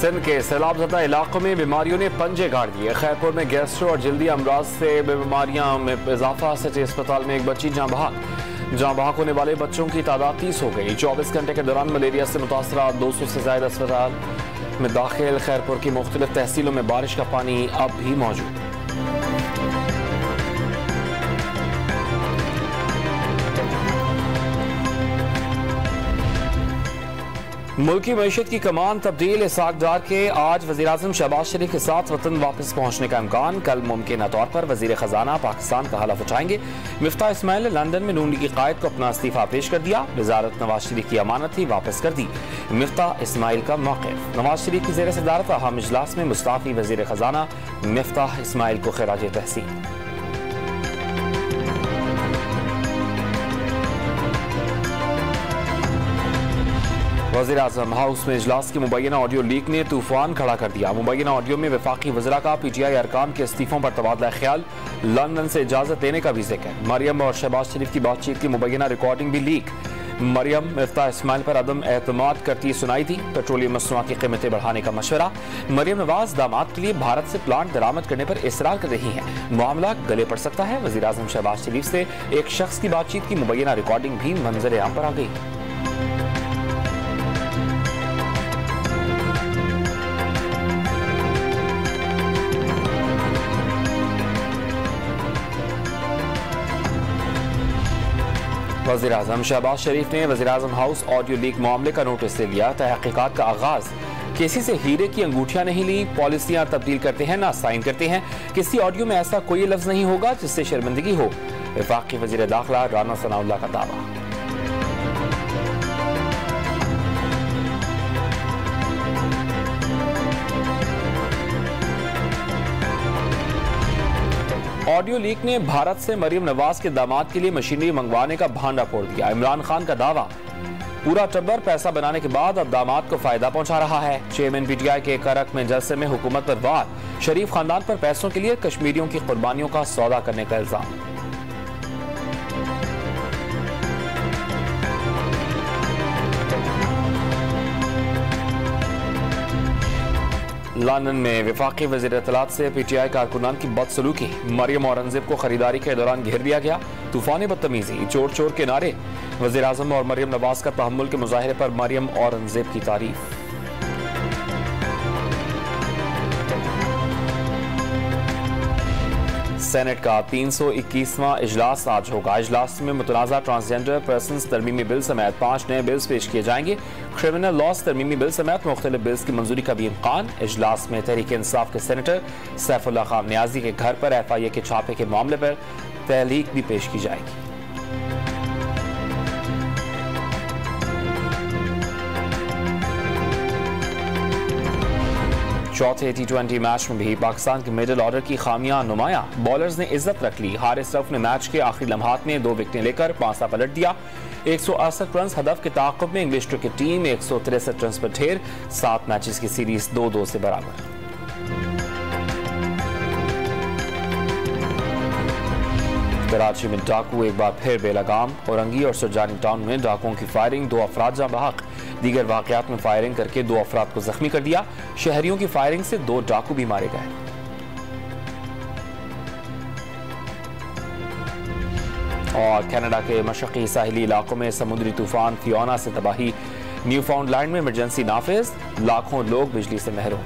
सिंध के सैलाबज़दा इलाकों में बीमारियों ने पंजे गाड़ दिए। खैरपुर में गैस्ट्रो और जल्दी अमराज से बीमारियां में इजाफा। सिटी अस्पताल में एक बच्ची जहां बहाक होने वाले बच्चों की तादाद 30 हो गई। 24 घंटे के दौरान मलेरिया से मुतासरा 200 से ज्यादा अस्पताल में दाखिल। खैरपुर की मुख्तलिफ तहसीलों में बारिश का पानी अब भी मौजूद। मुल्की मईशत की कमान तब्दील। इसाकदार के आज वज़ीर-ए-आज़म शहबाज शरीफ के साथ वतन वापस पहुंचने का इम्कान। कल मुमकिन तौर पर वज़ीर खजाना पाकिस्तान का हलफ उठाएंगे। मिफ्ता इस्माइल ने लंदन में नून लीगी कायद को अपना इस्तीफा पेश कर दिया। वजारत नवाज शरीफ की अमानत थी, वापस कर दी। मिफ्ता इस्माइल का मौक़िफ़। नवाज शरीफ की ज़ेर सदारत अहम इजलास में मुस्ताफ़ी वज़ीर खजाना मिफ्ता इस्माइल को खिराज तहसीन। वज़ीर-ए-आज़म हाउस में इजलास की मुबैना ऑडियो लीक ने तूफान खड़ा कर दिया। मुबैना ऑडियो में वफाकी वज़रा का PTI अरकान के इस्तीफों पर तबादला ख्याल, लंदन से इजाज़त लेने का भी जिक्र। मरियम और शहबाज शरीफ की बातचीत की मुबैना रिकॉर्डिंग भी लीक। मरियम मिफ्ता इस्माइल पर अदम एतमाद करती सुनाई थी। पेट्रोलियम मसनूआत की कीमतें बढ़ाने का मशवरा। मरियम नवाज दामाद के लिए भारत से प्लांट दरामद करने पर इसरार कर रही हैं। मामला गले पड़ सकता है। वज़ीर-ए-आज़म शहबाज शरीफ से एक शख्स की बातचीत की मुबैना रिकॉर्डिंग भी मंजर आम पर आ गई। वज़ीर-ए-आज़म शहबाज शरीफ ने वज़ीर-ए-आज़म हाउस ऑडियो लीक मामले का नोटिस ले लिया। तहकीकात का आगाज। किसी से हीरे की अंगूठियां नहीं ली, पॉलिसियां तब्दील करते हैं ना साइन करते हैं। किसी ऑडियो में ऐसा कोई लफ्ज नहीं होगा जिससे शर्मिंदगी हो। वफाकी वज़ीर दाखिला राना सनाउल्लाह का दावा। ऑडियो लीक ने भारत से मरियम नवाज के दामाद के लिए मशीनरी मंगवाने का भांडा फोड़ दिया। इमरान खान का दावा, पूरा टब्बर पैसा बनाने के बाद अब दामाद को फायदा पहुंचा रहा है। चेयरमैन PTI के करक में जलसे में हुकूमत पर वार। शरीफ खानदान पर पैसों के लिए कश्मीरियों की कुर्बानियों का सौदा करने का इल्जाम। लंदन में वफाकी वज़ीर इत्तलात से PTI कारकुनान की बदसलूकी। मरियम औरंगजेब को खरीदारी के दौरान घेर दिया गया। तूफानी बदतमीजी, चोर चोर के नारे। वज़ीर-ए-आज़म और मरियम नवाज का तहम्मुल के मुजाहरे पर मरियम औरंगजेब की तारीफ। सेनेट का 321वां इजलास आज होगा। इजलास में मुतनाज़ा ट्रांसजेंडर पर्सन्स तरमीमी बिल समेत 5 नए बिल्स पेश किए जाएंगे। क्रिमिनल लॉस तरमीमी बिल समेत मुख्तलिफ बिल्स की मंजूरी का भी इम्कान। इजलास में तहरीक इंसाफ के सेनेटर सैफुल्लाह खान नियाजी के घर पर FIA के छापे के मामले पर तहलीक भी पेश की जाएगी। चौथे T20 मैच में भी पाकिस्तान के मिडिल ऑर्डर की खामियां नुमाया। बॉलर्स ने इज्जत रख ली। हारिस रऊफ ने मैच के आखिरी लम्हात में 2 विकेटें लेकर पासा पलट दिया। 168 रन हदफ के ताक़ुब में इंग्लिश क्रिकेट टीम 163 रन पर ढेर। 7 मैचेस की सीरीज 2-2 से बराबर। कराची में डाकू एक बार फिर बेलगाम। औरंगी और सुरजानी टाउन में डाकुओं की फायरिंग, 2 अफराद जाँ बहक। दीगर वाक़यात में फायरिंग करके 2 अफराद को जख्मी कर दिया। शहरियों की फायरिंग से 2 डाकू भी मारे गए। और कनाडा के मशरक़ी साहिली इलाकों में समुद्री तूफान फियोना से तबाही। न्यूफाउंडलैंड में इमरजेंसी नाफिज, लाखों लोग बिजली से महरूम।